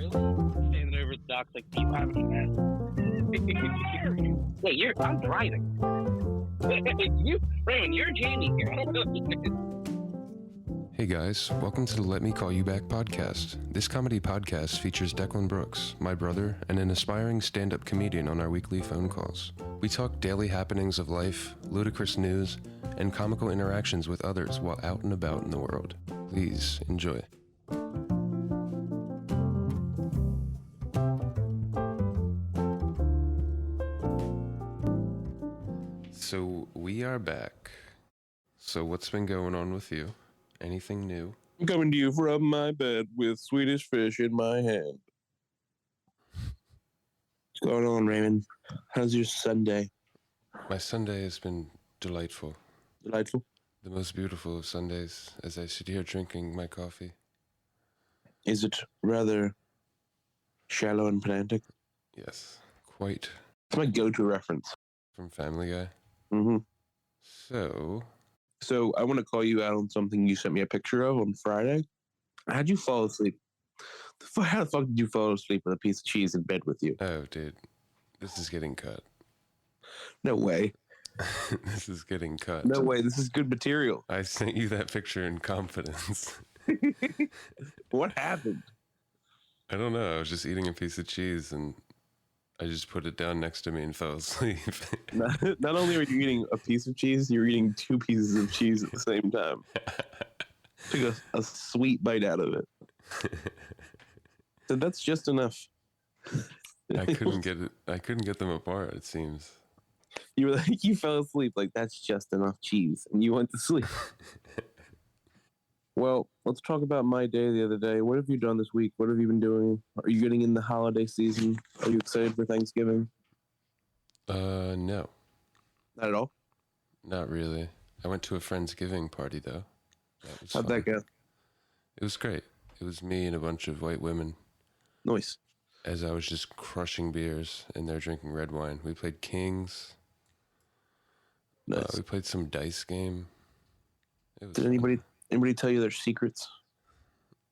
really? Standing over the docks like, do you have any meds? Wait, I'm driving. Raymond, you're Jamie here. I don't know. Hey guys, welcome to the Let Me Call You Back podcast. This comedy podcast features Declan Brooks, my brother, and an aspiring stand-up comedian on our weekly phone calls. We talk daily happenings of life, ludicrous news, and comical interactions with others while out and about in the world. Please enjoy. So we are back. So what's been going on with you? Anything new? I'm coming to you from my bed with Swedish fish in my hand. What's going on, Raymond? How's your Sunday? My Sunday has been delightful. Delightful? The most beautiful of Sundays as I sit here drinking my coffee. Is it rather shallow and pedantic? Yes, quite. It's my go-to reference. From Family Guy? Mm-hmm. So I want to call you out on something you sent me a picture of on Friday. How'd you fall asleep? How the fuck did you fall asleep with a piece of cheese in bed with you? Oh, dude, this is getting cut. No way. This is getting cut. No way. This is good material. I sent you that picture in confidence. What happened? I don't know. I was just eating a piece of cheese and I just put it down next to me and fell asleep. Not only are you eating a piece of cheese, you're eating two pieces of cheese at the same time. Took a sweet bite out of it. So that's just enough. I couldn't get them apart, it seems. You were like, you fell asleep like that's just enough cheese, and you went to sleep. Well, let's talk about my day the other day. What have you done this week? What have you been doing? Are you getting in the holiday season? Are you excited for Thanksgiving? No. Not at all? Not really. I went to a Friendsgiving party, though. How'd that go? It was great. It was me and a bunch of white women. Nice. As I was just crushing beers and they're drinking red wine. We played Kings. Nice. We played some dice game. Did anybody tell you their secrets?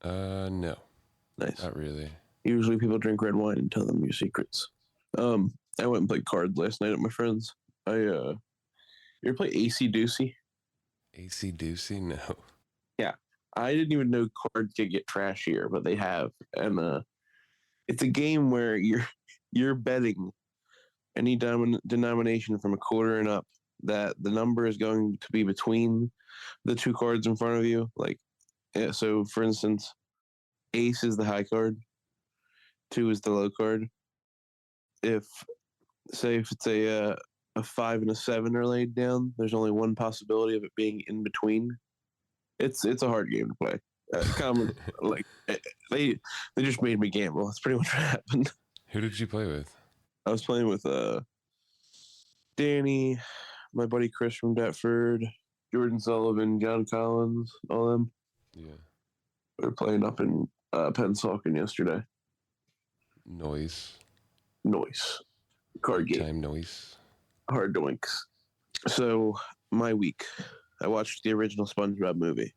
No. Nice. Not really. Usually people drink red wine and tell them your secrets. I went and played cards last night at my friend's. You ever play AC Deucey? AC Deucey? No. Yeah. I didn't even know cards could get trashier, but they have. And it's a game where you're betting any denomination from a quarter and up that the number is going to be between the two cards in front of you. Like, yeah, so for instance, ace is the high card, 2 is the low card. If it's a 5 and a 7 are laid down, there's only one possibility of it being in between. It's a hard game to play. Like they just made me gamble. That's pretty much what happened. Who did you play with? I was playing with Danny, my buddy Chris from Deptford, Jordan Sullivan, John Collins, all them. Yeah. We were playing up in Pennsauken yesterday. Noise. Card game. Time noise. Hard doinks. So, my week. I watched the original SpongeBob movie.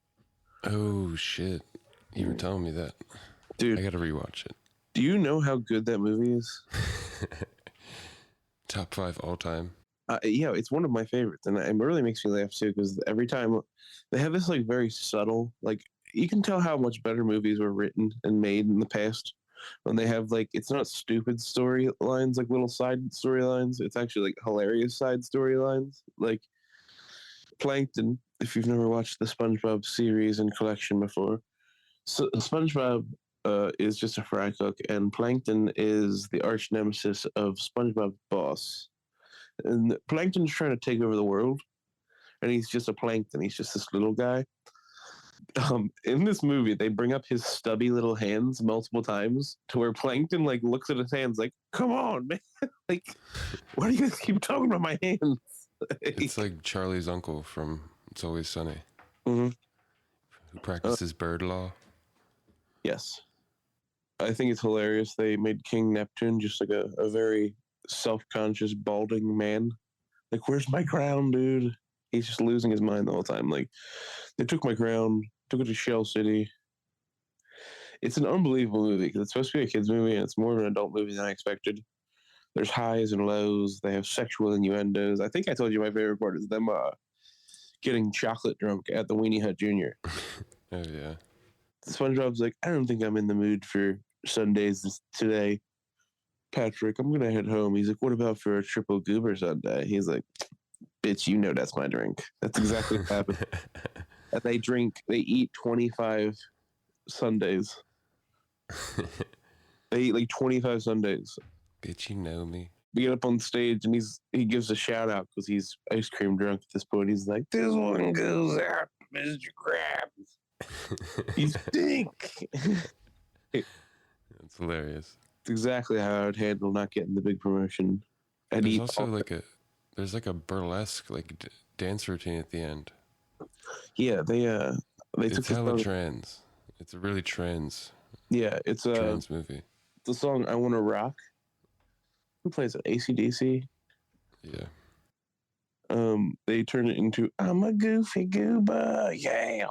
Oh, shit. You were telling me that. Dude. I gotta rewatch it. Do you know how good that movie is? Top 5 all time. Yeah, it's one of my favorites. And it really makes me laugh, too, because every time they have this, like, very subtle, like, you can tell how much better movies were written and made in the past when they have, like, it's not stupid storylines, like little side storylines. It's actually, like, hilarious side storylines. Like, Plankton, if you've never watched the SpongeBob series and collection before. So SpongeBob is just a fry cook, and Plankton is the arch nemesis of SpongeBob's boss. And Plankton's trying to take over the world, and he's just a plankton. He's just this little guy. In this movie, they bring up his stubby little hands multiple times to where Plankton like looks at his hands like, "Come on, man! Like, why do you guys keep talking about my hands?" It's like Charlie's uncle from It's Always Sunny. Mm-hmm. Who practices bird law. Yes. I think it's hilarious. They made King Neptune just like a very self-conscious, balding man. Like, where's my crown, dude? He's just losing his mind the whole time. Like, they took my crown, took it to Shell City. It's an unbelievable movie because it's supposed to be a kids movie and it's more of an adult movie than I expected. There's highs and lows. They have sexual innuendos. I think I told you my favorite part is them getting chocolate drunk at the Weenie Hut Jr. Oh yeah. SpongeBob's like, I don't think I'm in the mood for Sundays today. Patrick, I'm gonna head home. He's like, what about for a triple goober Sunday? He's like, bitch, you know that's my drink. That's exactly what happened. And they eat 25 Sundays. They eat like 25 Sundays. Bitch, you know me. We get up on stage and he gives a shout out because he's ice cream drunk at this point. He's like, this one goes out, Mr. Krabs. You stink. That's hilarious. It's exactly how I would handle not getting the big promotion. There's also there's like a burlesque dance routine at the end. Yeah, they It's took the hella song. trans. It's a really trans. Yeah, it's a trans movie. the song "I Want to Rock." Who plays it? AC/DC. Yeah. They turn it into "I'm a goofy goober." Yeah.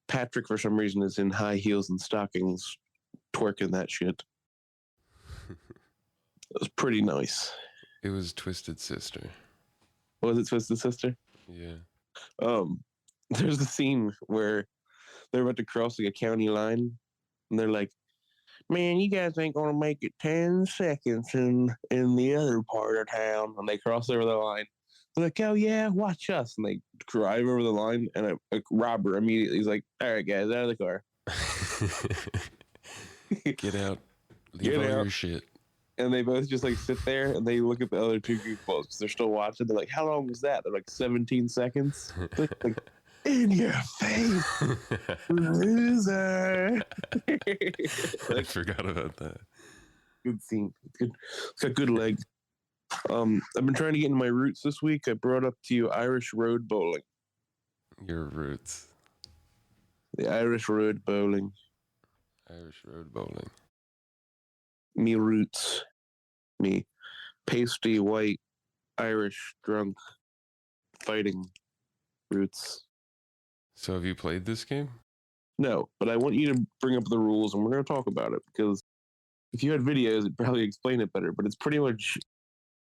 Patrick for some reason is in high heels and stockings, twerking that shit. It was pretty nice. It was Twisted Sister. Was it Twisted Sister? Yeah. There's a scene where they're about to cross like a county line, and they're like, "Man, you guys ain't gonna make it 10 seconds in the other part of town." And they cross over the line. They're like, "Oh yeah, watch us!" And they drive over the line, and a robber immediately is like, "All right, guys, out of the car." Get out. Leave Get all out. your shit. And they both just like sit there and they look at the other two goofballs because they're still watching. They're like, "How long was that?" They're like 17 seconds. Like, in your face, loser. I forgot about that. Good scene. Good. It's got good legs. I've been trying to get into my roots this week. I brought up to you Irish road bowling. Your roots. The Irish road bowling. Irish road bowling. Me roots. Me pasty white Irish drunk fighting roots. So have you played this game? No, but I want you to bring up the rules and we're going to talk about it because if you had videos, it'd probably explain it better. But it's pretty much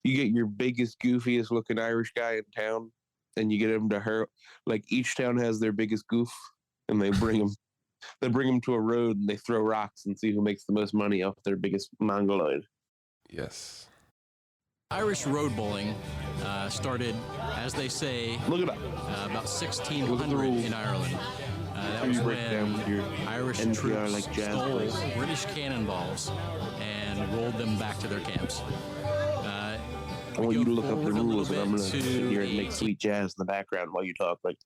you get your biggest, goofiest looking Irish guy in town and you get him to her. Like each town has their biggest goof and they bring him. They bring him to a road and they throw rocks and see who makes the most money off their biggest mongoloid. Yes. Irish road bowling started, as they say, Look it up. about Look at the 1600 rules. in Ireland. That You was break down with your when Irish NPR troops like jazz stole voice. British cannonballs and rolled them back to their camps. I want you to look up the rules and I'm going to sit here and make 18 sweet jazz in the background while you talk. Like,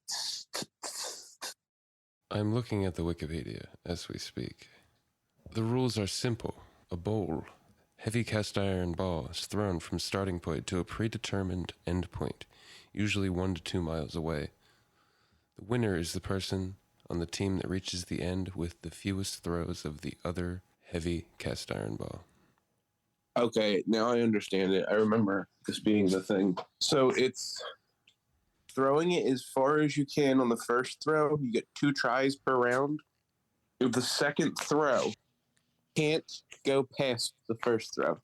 I'm looking at the Wikipedia as we speak. The rules are simple. A bowl. Heavy cast iron ball is thrown from starting point to a predetermined end point, usually 1 to 2 miles away. The winner is the person on the team that reaches the end with the fewest throws of the other heavy cast iron ball. okay, now I understand it. I remember this being the thing. So it's throwing it as far as you can on the first throw. You get 2 tries per round. If the second throw can't go past the first throw.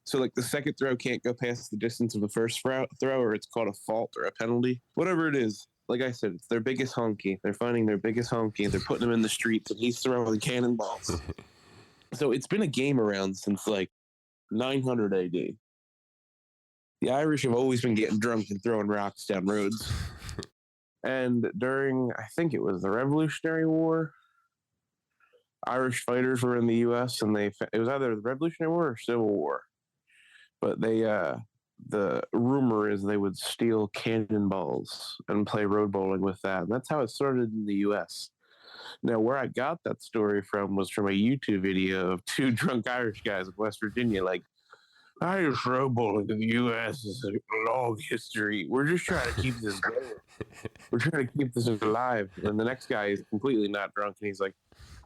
So like the second throw can't go past the distance of the first throw, or it's called a fault or a penalty. Whatever it is, like I said, it's their biggest honky. They're finding their biggest honky and they're putting him in the streets and he's throwing cannonballs. So it's been a game around since like 900 AD. The Irish have always been getting drunk and throwing rocks down roads. And during, I think it was the Revolutionary War, Irish fighters were in the U.S. and it was either the Revolutionary War or Civil War. But the rumor is they would steal cannonballs and play road bowling with that. And that's how it started in the U.S. Now, where I got that story from was from a YouTube video of 2 drunk Irish guys in West Virginia, like, Irish road bowling in the U.S. is a long history. We're just trying to keep this going. We're trying to keep this alive. And the next guy is completely not drunk, and he's like,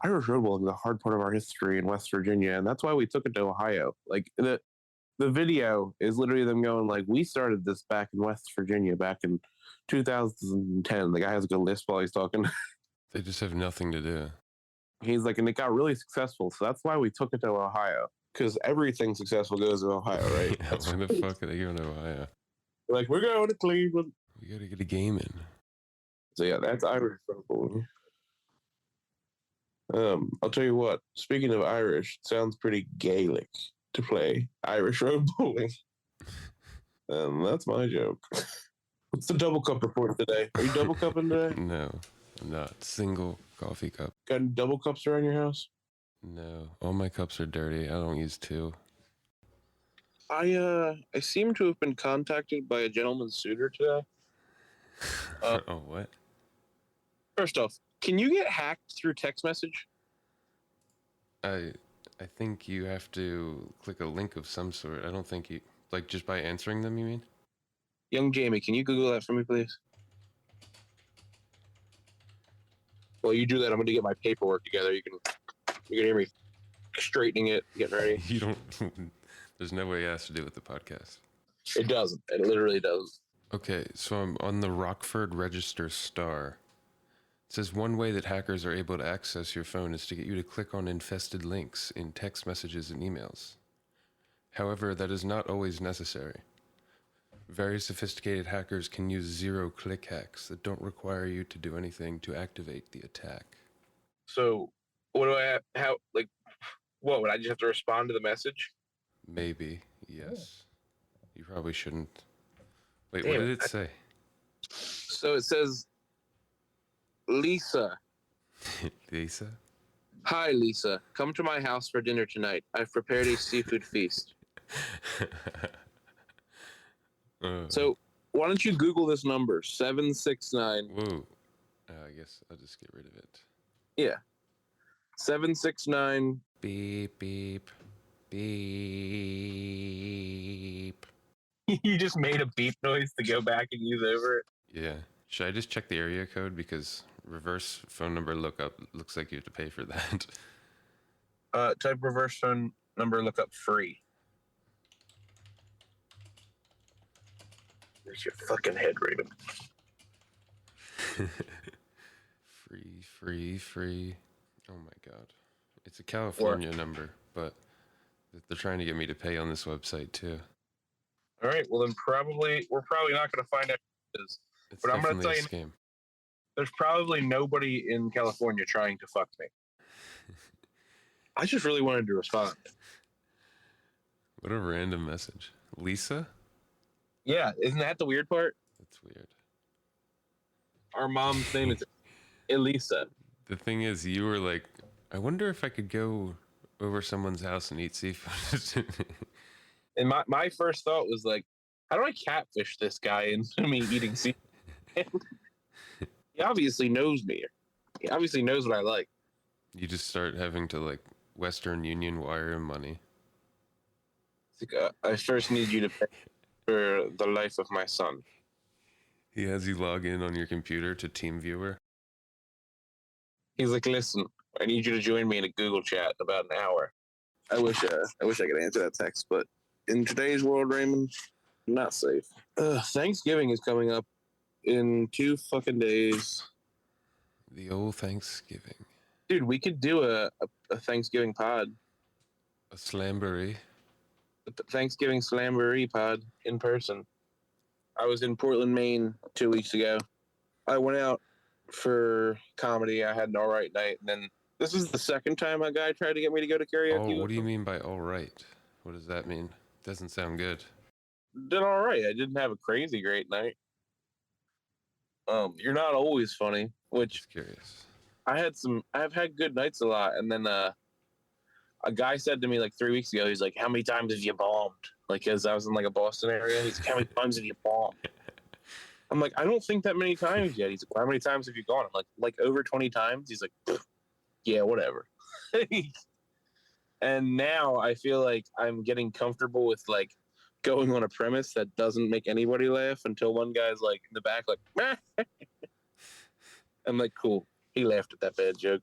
Irish road bowling is a hard part of our history in West Virginia, and that's why we took it to Ohio. Like, the video is literally them going, like, we started this back in West Virginia back in 2010. The guy has a good list while he's talking. They just have nothing to do. He's like, and it got really successful, so that's why we took it to Ohio. Because everything successful goes to Ohio, right? Yeah, why the fuck are they going to Ohio? Like, we're going to Cleveland. We gotta get a game in. So yeah, that's Irish road bowling. I'll tell you what. Speaking of Irish, it sounds pretty Gaelic to play Irish road bowling. That's my joke. What's the double cup report today? Are you double cupping today? No, I'm not. Single coffee cup. Got any double cups around your house? No, all my cups are dirty. I don't use two. I seem to have been contacted by a gentleman's suitor today. Oh, what? First off, can you get hacked through text message? I think you have to click a link of some sort. I don't think you, like, just by answering them, you mean? Young Jamie, can you Google that for me, please? While you do that, I'm going to get my paperwork together. You can hear me straightening it, getting ready. You don't. There's no way it has to do with the podcast. It doesn't. It literally doesn't. Okay, so I'm on the Rockford Register Star. It says one way that hackers are able to access your phone is to get you to click on infested links in text messages and emails. However, that is not always necessary. Very sophisticated hackers can use zero-click hacks that don't require you to do anything to activate the attack. So, what do I have? How, like, what? Would I just have to respond to the message? Maybe, yes. You probably shouldn't. Wait, Damn, what did it say? So it says, Lisa. Lisa? Hi, Lisa. Come to my house for dinner tonight. I've prepared a seafood feast. So why don't you Google this number, 769. Whoa. I guess I'll just get rid of it. Yeah. 769. Beep, beep, beep. You just made a beep noise to go back and use over it. Yeah. Should I just check the area code? Because reverse phone number lookup looks like you have to pay for that. Type reverse phone number lookup free. Where's your fucking head, Raven? Free. Oh my god. It's a California number, but they're trying to get me to pay on this website too. All right, well then we're probably not going to find out who it is. It's But I'm going to definitely tell a you, scam. there's probably nobody in California trying to fuck me. I just really wanted to respond. What a random message. Lisa? Yeah, isn't that the weird part? That's weird. Our mom's name is Elisa. The thing is, you were like, I wonder if I could go over someone's house and eat seafood. And my first thought was like, how do I catfish this guy into me eating seafood? He obviously knows me. He obviously knows what I like. You just start having to, like, Western Union wire him money. It's like, I first need you to pay for the life of my son. He has you log in on your computer to TeamViewer. He's like, listen, I need you to join me in a Google chat in about an hour. I wish I could answer that text, but in today's world, Raymond, not safe. Thanksgiving is coming up in 2 fucking days. The old Thanksgiving. Dude, we could do a Thanksgiving pod. A slamboree. A Thanksgiving slamboree pod in person. I was in Portland, Maine 2 weeks ago. I went out for comedy. I had an all right night, and then this is the second time a guy tried to get me to go to karaoke. Oh, what do you mean by all right? What does that mean? Doesn't sound good. Did all right. I didn't have a crazy great night. You're not always funny, which Just curious. I've had good nights a lot, and then a guy said to me like 3 weeks ago, he's like, how many times have you bombed? Like, as I was in like a Boston area, he's like, how many times have you bombed? I'm like, I don't think that many times yet. He's like, how many times have you gone? I'm like over 20 times. He's like, yeah, whatever. And now I feel like I'm getting comfortable with like going on a premise that doesn't make anybody laugh until one guy's like in the back, like, I'm like, cool. He laughed at that bad joke.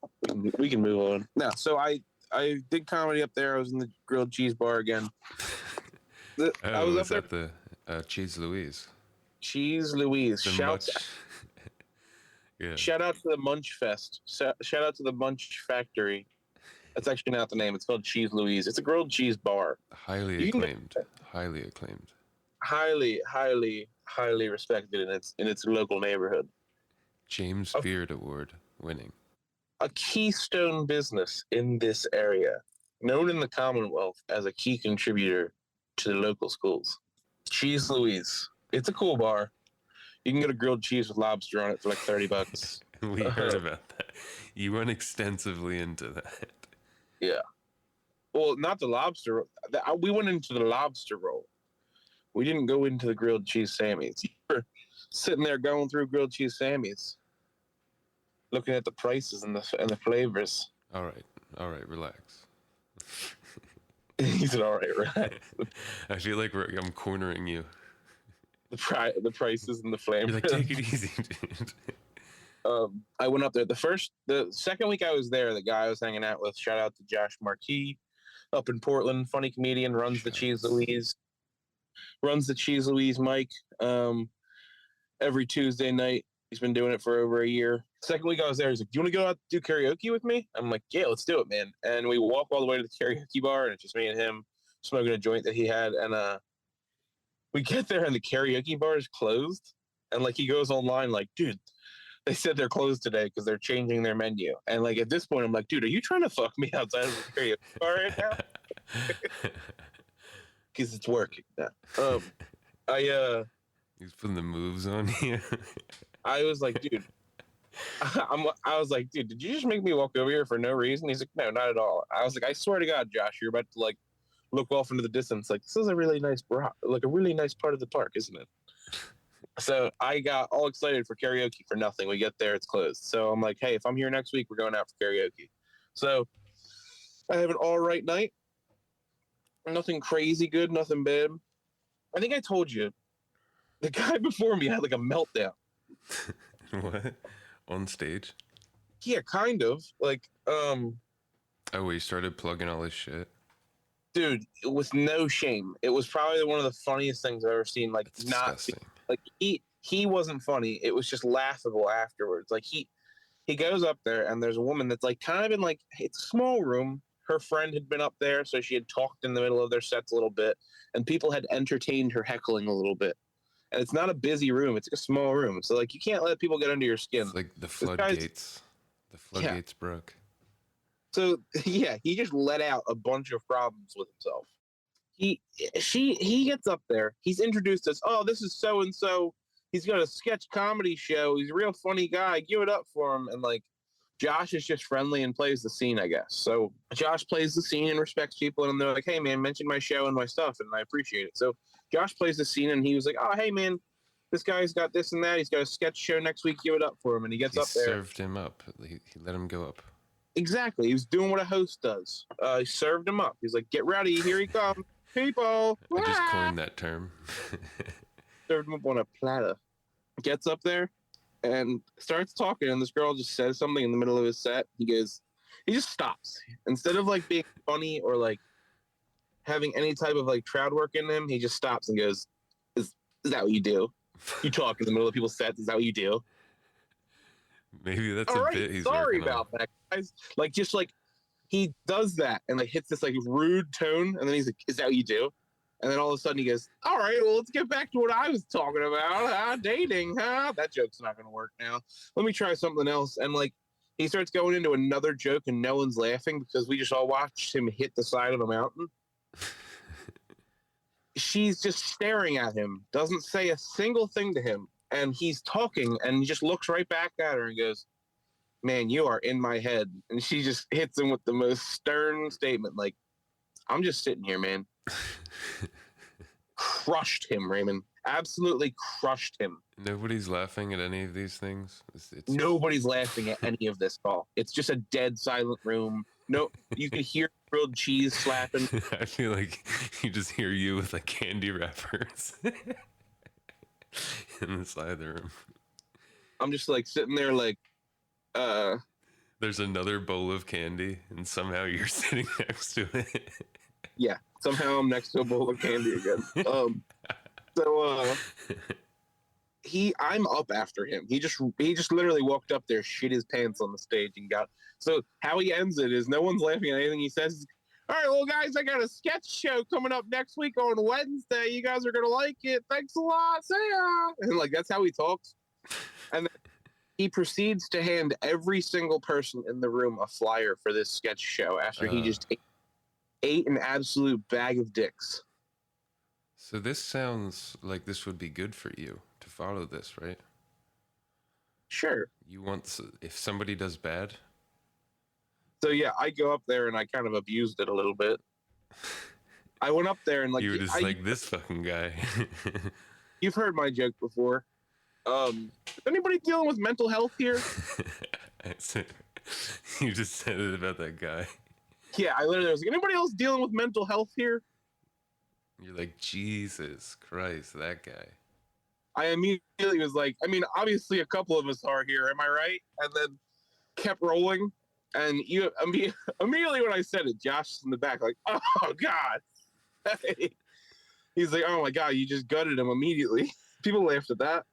We can move on. No, so I did comedy up there. I was in the grilled cheese bar again. I was up there. At the Cheese Louise. Cheese Louise. The Shouts. Yeah. Shout out to the Munch Fest. Shout out to the Munch Factory. That's actually not the name. It's called Cheese Louise. It's a grilled cheese bar. Highly acclaimed. Highly acclaimed. Highly respected in its local neighborhood. James Beard Award winning. A keystone business in this area, known in the Commonwealth as a key contributor to the local schools. Cheese Louise. It's a cool bar. You can get a grilled cheese with lobster on it for like $30. We heard about that. You went extensively into that. Yeah. Well, not the lobster. We went into the lobster roll. We didn't go into the grilled cheese Sammys. You were sitting there going through grilled cheese Sammys, looking at the prices and the flavors. All right, relax. He said, "All right, right." I feel like I'm cornering you. The prices and the flavors. You're like, take it easy, dude. I went up there. The second week I was there, the guy I was hanging out with, shout out to Josh Marquis up in Portland, funny comedian, runs the Cheese Louise Mike every Tuesday night. He's been doing it for over a year. Second week I was there, he's like, "Do you want to go out to do karaoke with me?" I'm like, "Yeah, let's do it, man." And we walk all the way to the karaoke bar, and it's just me and him smoking a joint that he had. And we get there, and the karaoke bar is closed. And like he goes online, like, "Dude, they said they're closed today because they're changing their menu." And like at this point, I'm like, "Dude, are you trying to fuck me outside of the karaoke bar right now?" Because it's working now. He's putting the moves on you. I was like, "Dude," I was like, "Dude, did you just make me walk over here for no reason?" He's like, "No, not at all." I was like, "I swear to God, Josh, you're about to like look off into the distance. Like, this is a really nice like a really nice part of the park, isn't it?" So I got all excited for karaoke for nothing. We get there, it's closed. So I'm like, "Hey, if I'm here next week, we're going out for karaoke." So I have an all right night. Nothing crazy good, nothing bad. I think I told you the guy before me had like a meltdown. What? On stage? Yeah, kind of. Like, Oh, he started plugging all his shit. dude, with no shame. It was probably one of the funniest things I've ever seen. Like, That's not disgusting. like he wasn't funny. It was just laughable afterwards. Like he goes up there and there's a woman that's like kind of in like, it's a small room. Her friend had been up there, so she had talked in the middle of their sets a little bit, and people had entertained her heckling a little bit. And it's not a busy room; it's like a small room, so like you can't let people get under your skin. It's like the floodgates. The floodgates broke. So yeah, he just let out a bunch of problems with himself. He gets up there. He's introduced us. "Oh, this is so and so. He's got a sketch comedy show. He's a real funny guy. Give it up for him." And like, Josh is just friendly and plays the scene, I guess. So Josh plays the scene and respects people, and they're like, "Hey man, mention my show and my stuff, and I appreciate it." So Josh plays the scene, and he was like, "Oh hey man, this guy's got this and that. He's got a sketch show next week. Give it up for him." And he gets up there. Served him up. He let him go up. Exactly. He was doing what a host does. He served him up. He's like, "Get ready. Here he comes. People." I just coined that term. Served him up on a platter. Gets up there and starts talking, and this girl just says something in the middle of his set. He just stops. Instead of like being funny or like having any type of like crowd work in him, he just stops and goes, Is that what you do? You talk in the middle of people's sets? Is that what you do?" Maybe that's All a right, bit he's sorry working about that, guys. Like, just like he does that and like hits this like rude tone, and then he's like, "Is that what you do?" And then all of a sudden he goes, "All right, well, let's get back to what I was talking about. Dating, huh? That joke's not going to work now. Let me try something else." And like, he starts going into another joke, and no one's laughing because we just all watched him hit the side of the mountain. She's just staring at him, doesn't say a single thing to him. And he's talking, and he just looks right back at her and goes, "Man, you are in my head." And she just hits him with the most stern statement, like, "I'm just sitting here, man." Crushed him, Raymond. Absolutely crushed him. Nobody's laughing at any of these things. Nobody's laughing at any of this call. It's just a dead silent room. No, you can hear grilled cheese slapping. I feel like you just hear you with like candy wrappers in the side of the room. I'm just like sitting there like, There's another bowl of candy, and somehow you're sitting next to it. Yeah, somehow I'm next to a bowl of candy again. I'm up after him. He just literally walked up there, shit his pants on the stage, and got. So how he ends it is no one's laughing at anything he says. All right, well, guys, I got a sketch show coming up next week on Wednesday. You guys are gonna like it. Thanks a lot. See ya. And like that's how he talks. And then he proceeds to hand every single person in the room a flyer for this sketch show after he just ate an absolute bag of dicks. So this sounds like this would be good for you to follow this, right? Sure. You want, if somebody does bad? So yeah, I go up there and I kind of abused it a little bit. I went up there and like you were just like this fucking guy. You've heard my joke before. Is anybody dealing with mental health here? You just said it about that guy. Yeah, I literally was like, anybody else dealing with mental health here? You're like, Jesus Christ, that guy. I immediately was like, I mean, obviously a couple of us are here, am I right? And then kept rolling. And immediately when I said it, Josh is in the back like, oh, God. He's like, oh, my God, you just gutted him immediately. People laughed at that.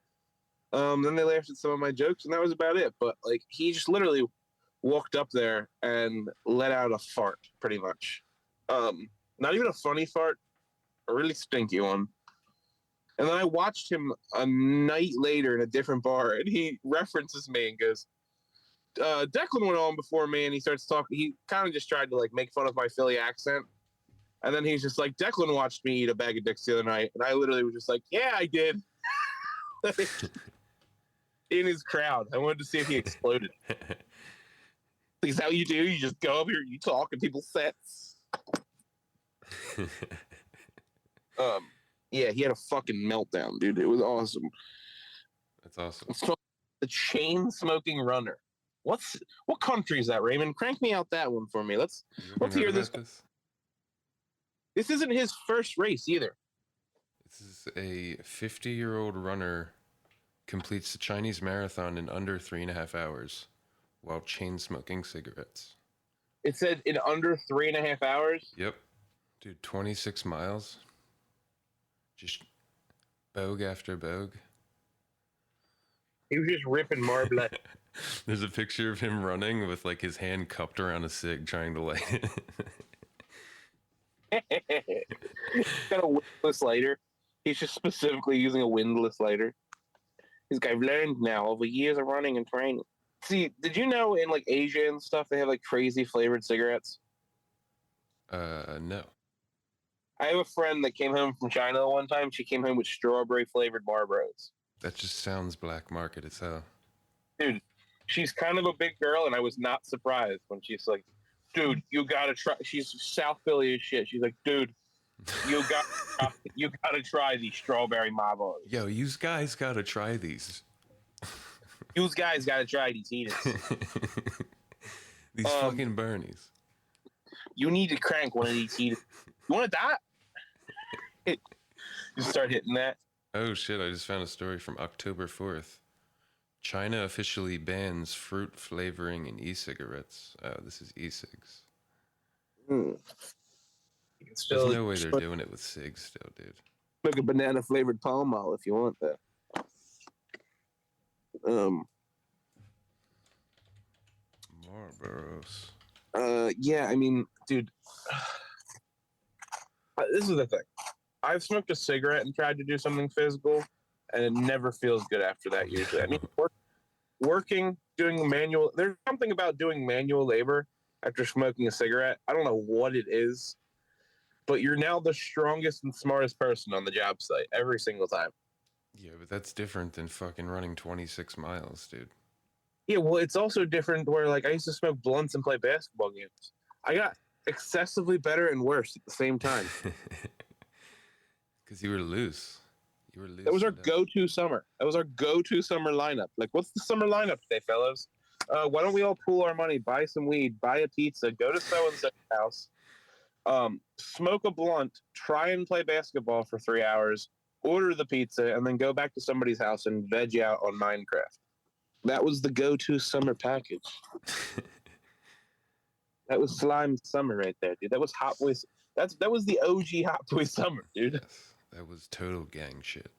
Then they laughed at some of my jokes, and that was about it. But, like, he just literally walked up there and let out a fart, pretty much. Not even a funny fart, a really stinky one. And then I watched him a night later in a different bar, and he references me and goes, Declan went on before me, and he starts talking. He kind of just tried to like make fun of my Philly accent, and then he's just like, Declan watched me eat a bag of dicks the other night, and I literally was just like, yeah, I did. In his crowd, I wanted to see if he exploded. Is that how you do? You just go up here, you talk, and people sets. Yeah, he had a fucking meltdown, dude. It was awesome. That's awesome. It's called the Chain Smoking Runner. What country is that, Raymond? Crank me out that one for me. Let's hear this. This isn't his first race either. This is a 50-year-old runner completes the Chinese marathon in under 3.5 hours while chain smoking cigarettes. It said in under 3.5 hours? Yep. Dude, 26 miles. Just bogue after bogue. He was just ripping marble. There's a picture of him running with like his hand cupped around a cig trying to light it. He's got a windless lighter. He's just specifically using a windless lighter. He's like, I've learned now over years of running and training. See, did you know in like Asia and stuff they have like crazy flavored cigarettes? No. I have a friend that came home from China one time. She came home with strawberry flavored Marlboros. That just sounds black market as hell. Dude, she's kind of a big girl, and I was not surprised when she's like, dude, you gotta try. She's South Philly as shit. She's like, dude, you gotta try these strawberry Marlboros. Yo, you guys gotta try these. You guys gotta try these heaters. These fucking Bernies. You need to crank one of these heaters. You want to die? Just start hitting that. Oh shit, I just found a story from October 4th. China officially bans fruit flavoring in e-cigarettes. Oh, this is e-cigs. There's no way they're doing it with cigs still, dude. Make a banana flavored Pall Mall if you want that. Marlboros. Yeah, I mean, dude, this is the thing. I've smoked a cigarette and tried to do something physical, and it never feels good after that usually. I mean, working, doing manual, there's something about doing manual labor after smoking a cigarette. I don't know what it is, but you're now the strongest and smartest person on the job site every single time. Yeah, but that's different than fucking running 26 miles, dude. Yeah, well, it's also different where, like, I used to smoke blunts and play basketball games. I got excessively better and worse at the same time. Because you were loose. You were loose. That was our go-to summer. That was our go-to summer lineup. Like, what's the summer lineup today, fellas? Why don't we all pool our money, buy some weed, buy a pizza, go to so-and-so's house, smoke a blunt, try and play basketball for 3 hours, order the pizza, and then go back to somebody's house and veg out on Minecraft. That was the go-to summer package. That was slime summer right there, dude. That was Hot Boys. That was the OG Hot Boy summer, dude. Yes, that was total gang shit.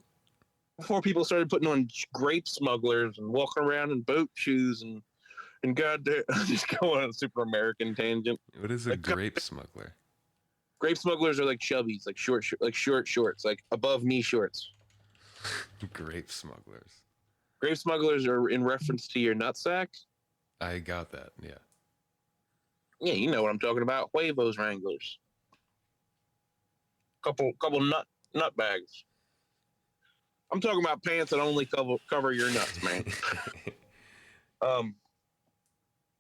before people started putting on grape smugglers and walking around in boat shoes and goddamn, just going on a super American tangent. What is a grape smuggler? Grape smugglers are like chubbies, like short shorts, like above knee shorts. Grape smugglers. Grape smugglers are in reference to your nutsack. I got that. Yeah. Yeah, you know what I'm talking about. Huevos Wranglers. Couple nut bags. I'm talking about pants that only cover your nuts, man.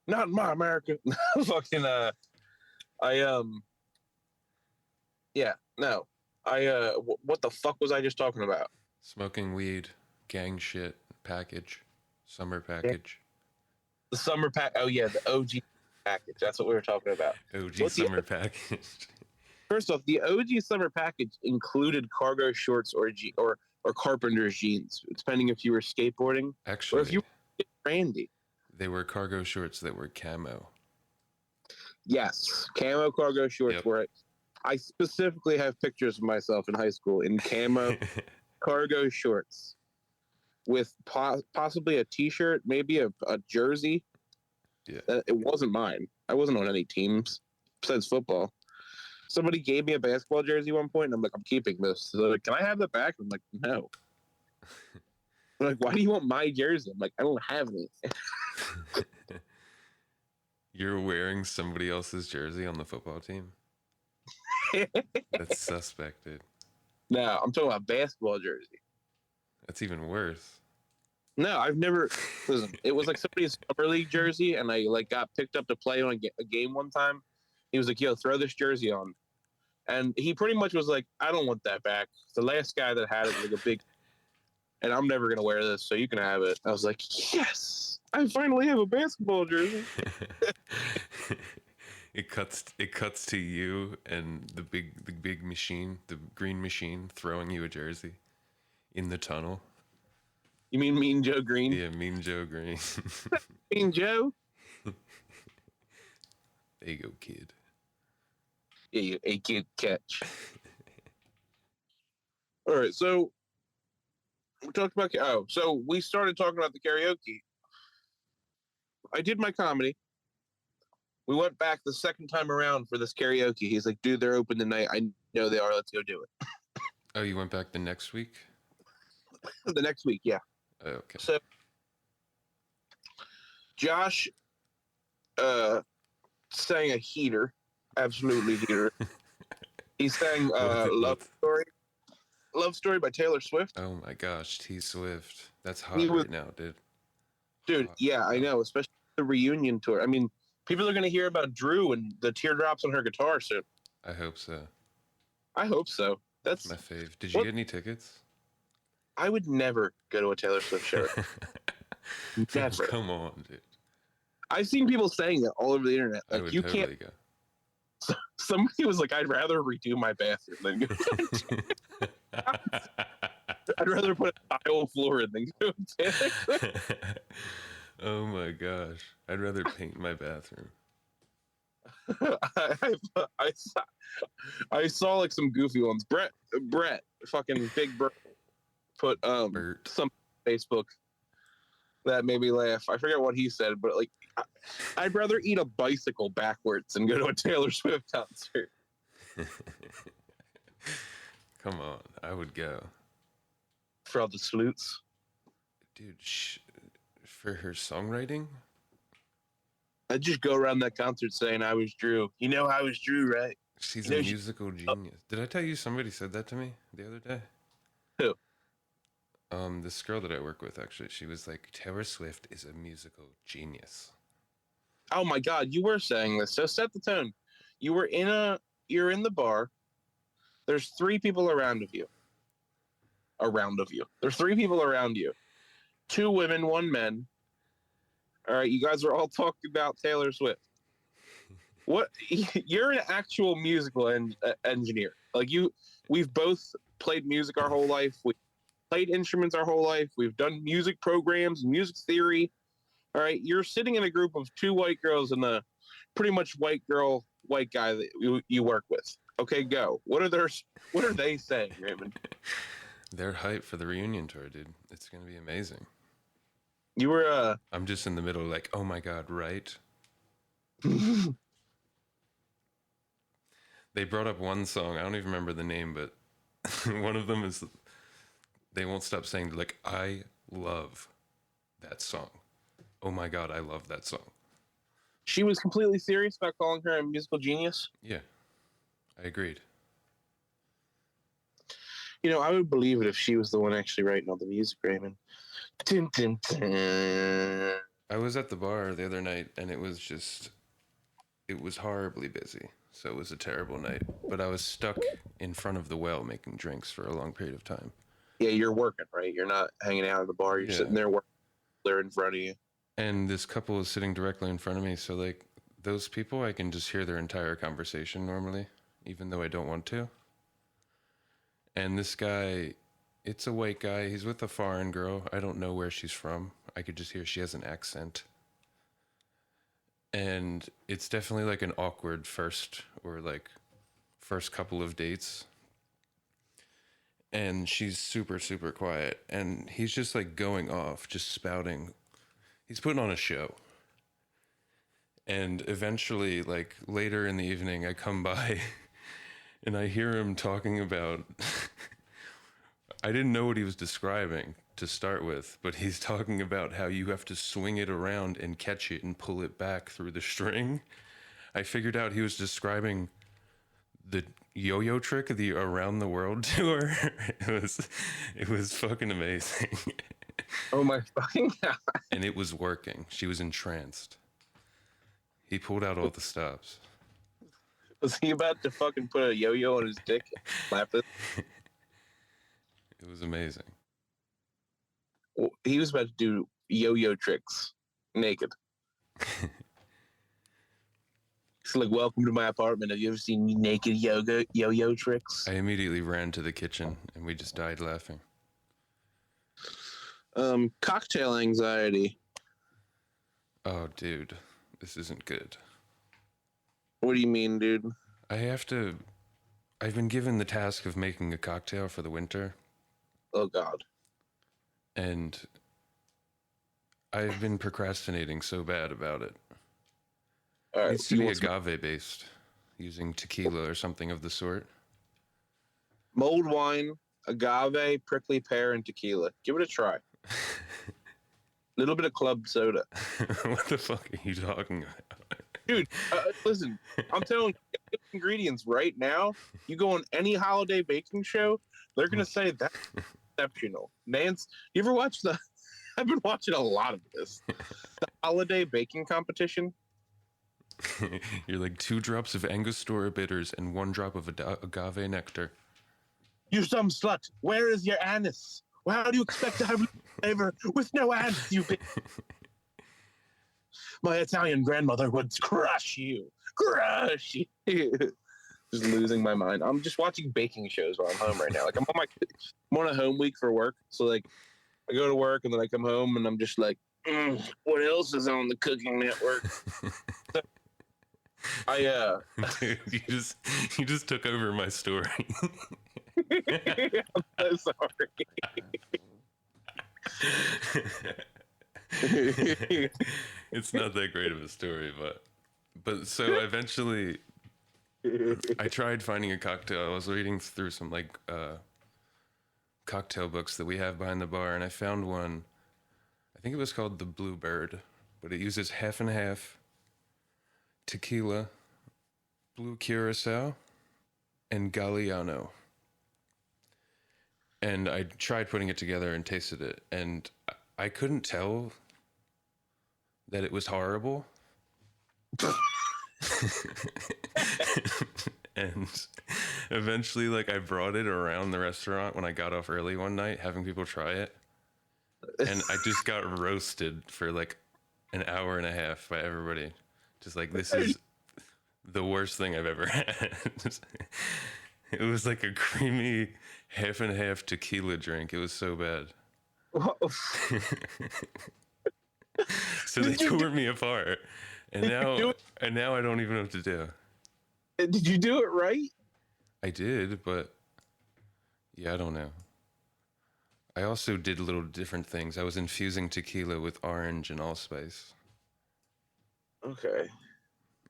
Not in my America. Fucking yeah, no. What the fuck was I just talking about? Smoking weed, gang shit, package, summer package. The summer pack. Oh yeah, the OG package. That's what we were talking about. OG summer package. First off, the OG summer package included cargo shorts or carpenter's jeans, depending if you were skateboarding Actually, or if you were brandy. They were cargo shorts that were camo. Yes, camo cargo shorts. Yep. Where I specifically have pictures of myself in high school in camo cargo shorts with possibly a T-shirt, maybe a jersey. Yeah, It wasn't mine. I wasn't on any teams besides football. Somebody gave me a basketball jersey at one point, and I'm like, I'm keeping this. So they're like, can I have that back? I'm like, no. They're like, why do you want my jersey? I'm like, I don't have any. You're wearing somebody else's jersey on the football team? That's suspect, dude. No, I'm talking about basketball jersey. That's even worse. No, I've never. Listen, it was like somebody's summer league jersey, and I like got picked up to play on a game one time. He was like, "Yo, throw this jersey on," and he pretty much was like, "I don't want that back." The last guy that had it was like a big, and I'm never gonna wear this, so you can have it. I was like, "Yes, I finally have a basketball jersey." It cuts to you and the big machine, the green machine, throwing you a jersey in the tunnel. You mean Mean Joe Green? Yeah, Mean Joe Green. Mean Joe? There you go, kid. Yeah, you a kid catch. All right, so we talked about so we started talking about the karaoke. I did my comedy. We went back the second time around for this karaoke. He's like, dude, they're open tonight. I know they are. Let's go do it. Oh, you went back the next week? The next week, yeah. Oh, okay. So Josh sang a heater. Absolutely heater. He sang Love Story by Taylor Swift. Oh my gosh, T Swift. That's hot He was- right now, dude. Dude, Hot. yeah, I know, especially the reunion tour. I mean, people are going to hear about Drew and the teardrops on her guitar soon. I hope so. I hope so. That's My fave. Did you get any tickets? I would never go to a Taylor Swift show. Never. Come on, dude. I've seen people saying that all over the internet. I Like, would you totally can't. Somebody was like, I'd rather redo my bathroom than go. go. I'd rather put a tile floor in than go to Taylor Swift. Oh my gosh. I'd rather paint my bathroom. I saw like some goofy ones. Brett, fucking Big Brett put Bert. some Facebook that made me laugh. I forget what he said, but like I'd rather eat a bicycle backwards than go to a Taylor Swift concert. Come on, I would go. For all the salutes. Dude, for her songwriting? I'd just go around that concert saying I was Drew. You know I was Drew, right? She's You know, a musical genius. Did I tell you somebody said that to me the other day? Who? This girl that I work with, actually, she was like, Taylor Swift is a musical genius. Oh my God, you were saying this. So set the tone. You're in the bar. There's three people around of you. There's three people around you. Two women, one man. All right, you guys are all talking about Taylor Swift. What? You're an actual musical engineer. Like we've both played music our whole life. We played instruments our whole life. We've done music programs, music theory. All right, you're sitting in a group of two white girls and a pretty much white guy that you work with. Okay, go. What are they saying, Raymond? They're hyped for the reunion tour, dude. It's gonna be amazing. You were I'm just in the middle, like, oh my god, right? They brought up one song. I don't even remember the name, but one of them is They Won't Stop Saying, like, I love that song. Oh my god, I love that song. She was completely serious about calling her a musical genius. Yeah, I agreed. You know, I would believe it if she was the one actually writing all the music, Raymond. Dun, dun, dun. I was at the bar the other night, and it was horribly busy. So it was a terrible night. But I was stuck in front of the well making drinks for a long period of time. Yeah, you're working, right? You're not hanging out at the bar. You're sitting there working. They're in front of you. And this couple is sitting directly in front of me. So, like, those people, I can just hear their entire conversation normally, even though I don't want to. And this guy, it's a white guy. He's with a foreign girl. I don't know where she's from. I could just hear she has an accent. And it's definitely like an awkward first couple of dates. And she's super, super quiet. And he's just like going off, just spouting. He's putting on a show. And eventually, like later in the evening, I come by and I hear him talking about, I didn't know what he was describing to start with, but he's talking about how you have to swing it around and catch it and pull it back through the string. I figured out he was describing the yo-yo trick of the around the world tour. It was fucking amazing. Oh my fucking god. And it was working. She was entranced. He pulled out all the stops. Was he about to fucking put a yo-yo on his dick? Slap it? It was amazing. Well, he was about to do yo-yo tricks naked. He's like, welcome to my apartment. Have you ever seen me naked yo-yo tricks? I immediately ran to the kitchen and we just died laughing. Cocktail anxiety. Oh, dude, this isn't good. What do you mean, dude? I've been given the task of making a cocktail for the winter. Oh, God. And I've been procrastinating so bad about it. All right, It's to be agave-based, using tequila or something of the sort. Mulled wine, agave, prickly pear, and tequila. Give it a try. Little bit of club soda. What the fuck are you talking about? Dude, listen, I'm telling you, ingredients right now, you go on any holiday baking show, they're going to say that's exceptional. Nance, you ever watch I've been watching a lot of this. The holiday baking competition. You're like 2 drops of Angostura bitters and 1 drop of agave nectar. You some slut. Where is your anise? Well, how do you expect to have flavor with no anise, you bitch? My Italian grandmother would crush you. Crush you. Just losing my mind. I'm just watching baking shows while I'm home right now. Like I'm on a home week for work. So like I go to work and then I come home and I'm just like, what else is on the Cooking Network? Dude, you just took over my story. I'm so sorry. It's not that great of a story, but so eventually I tried finding a cocktail. I was reading through some like cocktail books that we have behind the bar, and I found one. I think it was called the Bluebird, but it uses half and half tequila, blue curacao, and Galliano. And I tried putting it together and tasted it, and I couldn't tell that it was horrible. And eventually, like, I brought it around the restaurant when I got off early one night, having people try it. And I just got roasted for like an hour and a half by everybody. Just like, this is the worst thing I've ever had. It was like a creamy half and half tequila drink. It was so bad. So they tore me apart. And now I don't even know what to do. Did you do it right? I did, but yeah, I don't know. I also did little different things. I was infusing tequila with orange and allspice. Okay.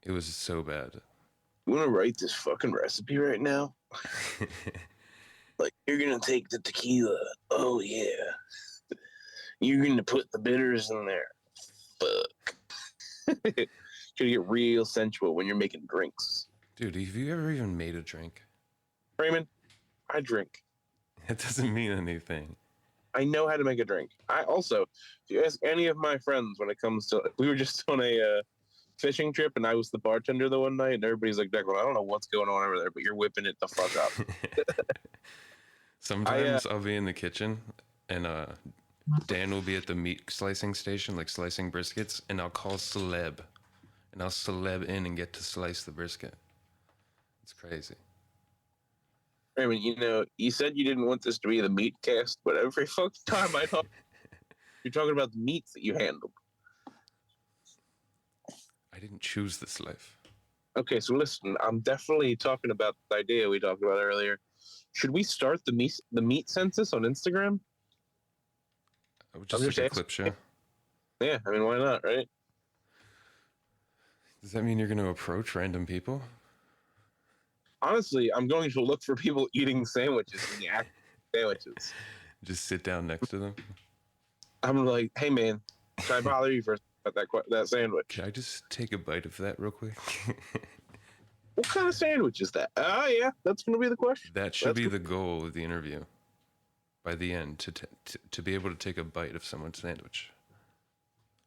It was so bad. You want to write this fucking recipe right now? Like, you're going to take the tequila. Oh, yeah. You're going to put the bitters in there. Fuck. It's going to get real sensual when you're making drinks. Dude, have you ever even made a drink? Raymond, I drink. It doesn't mean anything. I know how to make a drink. I also, if you ask any of my friends when it comes to, we were just on a fishing trip and I was the bartender the one night and everybody's like, Declan, I don't know what's going on over there, but you're whipping it the fuck up. Sometimes I'll be in the kitchen and Dan will be at the meat slicing station, like slicing briskets, and I'll call celeb. And I'll celeb in and get to slice the brisket. It's crazy. Raymond, you know, you said you didn't want this to be the meat cast, but every fucking time I talk, you're talking about the meats that you handled. I didn't choose this life. Okay, so listen, I'm definitely talking about the idea we talked about earlier. Should we start the meat census on Instagram? I would just like a clip show. Yeah, I mean, why not, right? Does that mean you're going to approach random people? Honestly, I'm going to look for people eating sandwiches in the act sandwiches. Just sit down next to them? I'm like, hey man, can I bother you for that sandwich? Can I just take a bite of that real quick? What kind of sandwich is that? Oh yeah, that's going to be the question. That should be the goal of the interview. By the end, to be able to take a bite of someone's sandwich.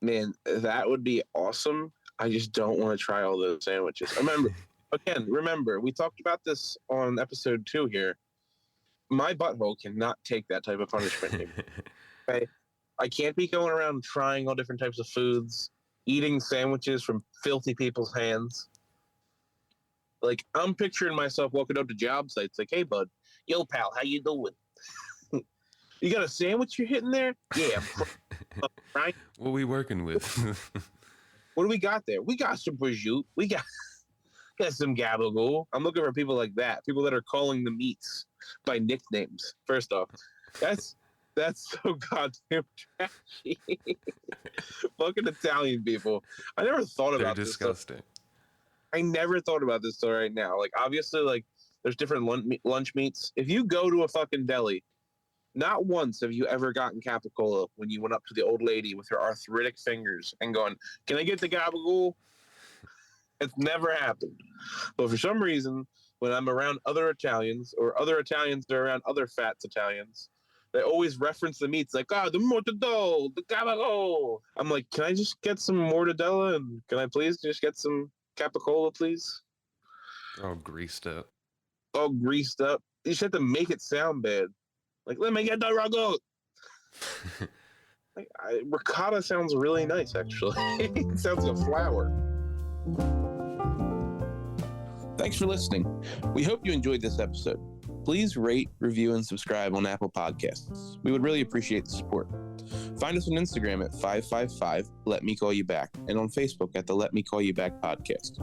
Man, that would be awesome. I just don't want to try all those sandwiches. Remember, we talked about this on episode 2 here. My butthole cannot take that type of punishment anymore. Okay? I can't be going around trying all different types of foods, eating sandwiches from filthy people's hands. Like, I'm picturing myself walking up to job sites like, hey, bud, yo, pal, how you doing? You got a sandwich you're hitting there? Yeah. Right? What are we working with? What do we got there? We got some prosciutto. We got some gabagool. I'm looking for people like that. People that are calling the meats by nicknames. First off, that's so goddamn trashy. Fucking Italian people. I never thought about They're this. disgusting. I never thought about this till right now. Like, obviously, like, there's different lunch meats. If you go to a fucking deli, not once have you ever gotten capicola when you went up to the old lady with her arthritic fingers and going, can I get the gabagool? It's never happened. But for some reason, when I'm around other Italians or other Italians are around other fat Italians, they always reference the meats like, the mortadella, the gabagool. I'm like, can I just get some mortadella and can I please just get some capicola, please? All greased up. All greased up. You just have to make it sound bad. Like, let me get the ragu. Ricotta sounds really nice, actually. It sounds like a flower. Thanks for listening. We hope you enjoyed this episode. Please rate, review, and subscribe on Apple Podcasts. We would really appreciate the support. Find us on Instagram at 555 Let Me Call You Back and on Facebook at the Let Me Call You Back podcast.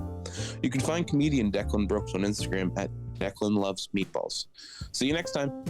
You can find comedian Declan Brooks on Instagram at Declan Loves Meatballs. See you next time.